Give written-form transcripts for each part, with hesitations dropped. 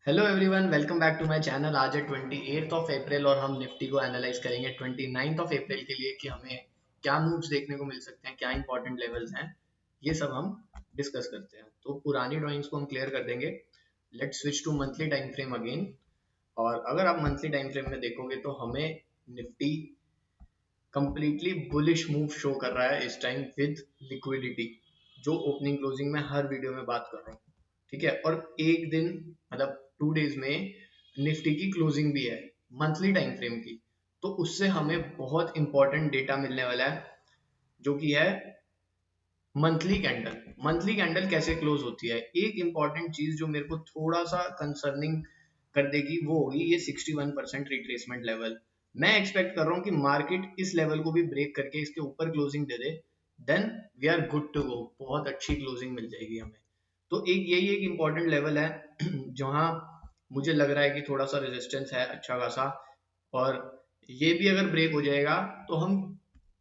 Hello everyone, welcome back to my channel. आज है 28 अप्रैल और हम निफ्टी को एनालाइज करेंगे 29 अप्रैल के लिए कि हमें क्या मूव्स देखने को मिल सकते हैं, क्या इंपॉर्टेंट लेवल्स हैं, ये सब हम डिस्कस करते हैं। तो पुरानी ड्राइंग्स को हम क्लियर कर देंगे। Let's switch to monthly time frame again. और अगर आप मंथली टाइम फ्रेम में देखोगे तो हमें Nifty completely bullish move show कर रहा है इस टाइम विद लिक्विडिटी, जो ओपनिंग क्लोजिंग में हर वीडियो में बात कर रहा हूँ। ठीक है, और एक दिन मतलब 2 डेज में निफ्टी की क्लोजिंग भी है मंथली टाइम फ्रेम की, तो उससे हमें बहुत इंपॉर्टेंट डेटा मिलने वाला है, जो कि है मंथली कैंडल। मंथली कैंडल कैसे क्लोज होती है, एक इंपॉर्टेंट चीज जो मेरे को थोड़ा सा कंसर्निंग कर देगी वो होगी ये 61% रिट्रेसमेंट लेवल। मैं एक्सपेक्ट कर रहा हूँ कि मार्केट इस लेवल को भी ब्रेक करके इसके ऊपर क्लोजिंग दे दे, then we are good to go, बहुत अच्छी क्लोजिंग मिल जाएगी हमें। तो एक यही एक इंपॉर्टेंट लेवल है जहां मुझे लग रहा है कि थोड़ा सा रेजिस्टेंस है अच्छा खासा, और ये भी अगर ब्रेक हो जाएगा तो हम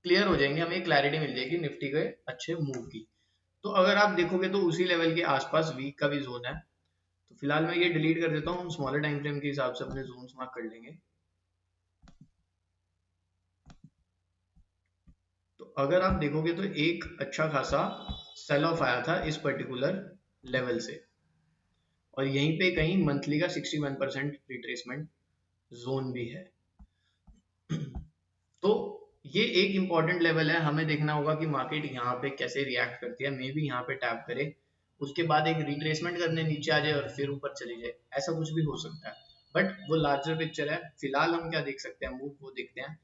क्लियर हो जाएंगे, हमें क्लैरिटी मिल जाएगी निफ्टी के अच्छे मूव की। तो अगर आप देखोगे तो उसी लेवल के आसपास वीक का भी जोन है। तो फिलहाल मैं ये डिलीट कर देता हूँ, हम स्मॉलर टाइम फ्रेम के हिसाब से अपने जोन्स मार्क कर लेंगे। तो अगर आप देखोगे तो एक अच्छा खासा सेल ऑफ आया था इस पर्टिकुलर लेवल से, और यहीं पे कहीं मंथली का 61% रिट्रेसमेंट जोन भी है। तो ये एक इंपॉर्टेंट लेवल है, हमें देखना होगा कि मार्केट यहाँ पे कैसे रिएक्ट करती है। मे बी यहाँ पे टैप करे, उसके बाद एक रिट्रेसमेंट करने नीचे आ जाए और फिर ऊपर चली जाए, ऐसा कुछ भी हो सकता है। बट वो लार्जर पिक्चर है। फिलहाल हम क्या देख सकते हैं, मूव वो देखते हैं।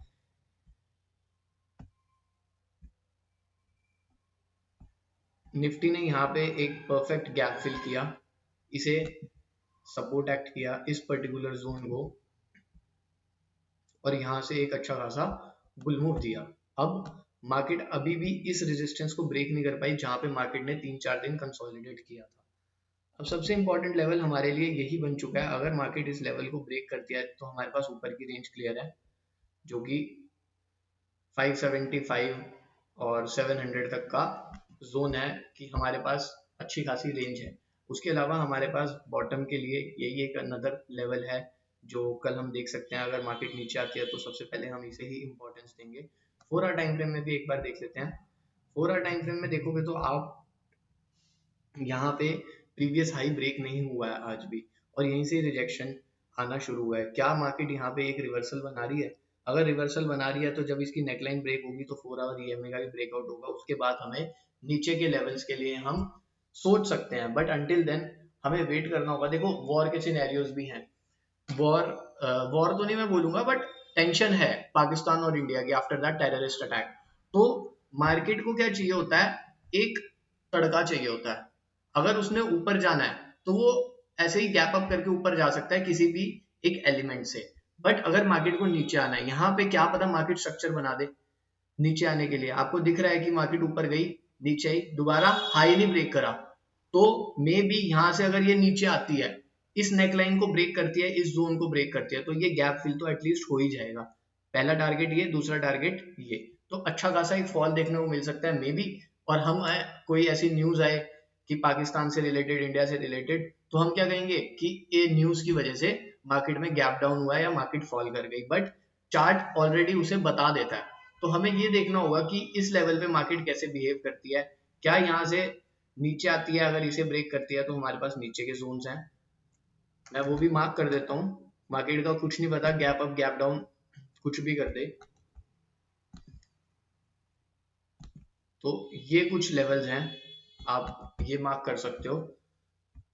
निफ्टी ने यहाँ पे एक परफेक्ट गैप फिल किया, इसे सपोर्ट एक्ट किया इस पर्टिकुलर जोन को, और यहाँ से एक अच्छा खासा बुल मूव दिया। अब मार्केट अभी भी इस रेजिस्टेंस को ब्रेक नहीं कर पाई जहां पे मार्केट ने 3-4 दिन कंसोलिडेट किया था। अब सबसे इंपॉर्टेंट लेवल हमारे लिए यही बन चुका है। अगर मार्केट इस लेवल को ब्रेक करती है तो हमारे पास ऊपर की रेंज क्लियर है, जो कि 575 और 700 तक का जोन है कि हमारे पास अच्छी खासी रेंज है। उसके अलावा हमारे पास बॉटम के लिए यही एक अनदर लेवल है जो कल हम देख सकते हैं। अगर मार्केट नीचे आती है तो सबसे पहले हम इसे ही इंपॉर्टेंस देंगे। 4 आवर टाइम फ्रेम में भी एक बार देख लेते हैं। 4 आवर टाइम फ्रेम में देखोगे तो आप यहाँ पे प्रीवियस हाई ब्रेक नहीं हुआ है आज भी, और यहीं से रिजेक्शन आना शुरू हुआ है। क्या मार्केट यहाँ पे एक रिवर्सल बना रही है? अगर रिवर्सल बना रही है तो जब इसकी नेकलाइन ब्रेक होगी तो 4 आवर ईएमए का भी ब्रेकआउट होगा, उसके बाद हमें नीचे के लेवल्स के लिए हम सोच सकते हैं। बट अंटिल देन हमें वेट करना होगा। देखो, वॉर के सिनेरियोज भी हैं। वॉर वॉर तो नहीं मैं बोलूंगा, बट टेंशन है पाकिस्तान और इंडिया की आफ्टर दैट टेररिस्ट अटैक। तो मार्केट को क्या चाहिए होता है, एक तड़का चाहिए होता है। अगर उसने ऊपर जाना है तो वो ऐसे ही गैप अप करके ऊपर जा सकता है किसी भी एक एलिमेंट से। बट अगर मार्केट को नीचे आना है, यहाँ पे क्या पता मार्केट स्ट्रक्चर बना दे नीचे आने के लिए। आपको दिख रहा है कि मार्केट ऊपर गई, नीचे आई, दोबारा हाई नहीं ब्रेक करा, तो मे बी यहां से अगर ये नीचे आती है, इस नेकलाइन को ब्रेक करती है, इस जोन को ब्रेक करती है, तो ये गैप फिल तो एटलीस्ट हो ही जाएगा। पहला टारगेट ये, दूसरा टारगेट ये। तो अच्छा खासा एक फॉल देखने को मिल सकता है मे बी। और हम कोई ऐसी न्यूज आए कि पाकिस्तान से रिलेटेड, इंडिया से रिलेटेड, तो हम क्या कहेंगे कि ये न्यूज की वजह से मार्केट में गैप डाउन हुआ है या मार्केट फॉल कर गई। बट चार्ट ऑलरेडी उसे बता देता है। तो हमें ये देखना होगा कि इस लेवल पे मार्केट कैसे बिहेव करती है। क्या यहाँ से नीचे आती है, अगर इसे ब्रेक करती है तो हमारे पास नीचे के जोन्स हैं, मैं वो भी मार्क कर देता हूँ। मार्केट का कुछ नहीं पता, गैप अप गैप डाउन कुछ भी कर दे। तो ये कुछ लेवल्स हैं, आप ये मार्क कर सकते हो।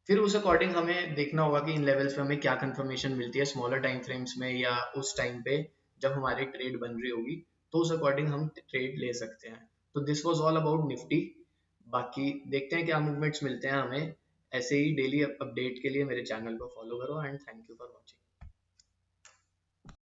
फिर उस अकॉर्डिंग हमें देखना होगा कि इन लेवल्स पे हमें क्या कंफर्मेशन मिलती है स्मॉलर टाइम फ्रेम्स में, या उस टाइम पे जब हमारी ट्रेड बन रही होगी, तो उस अकॉर्डिंग हम ट्रेड ले सकते हैं। तो this was all about Nifty. बाकी देखते हैं क्या मूवमेंट्स मिलते हैं हमें। ऐसे ही डेली अपडेट के लिए मेरे चैनल को फॉलो करो, and thank you for watching.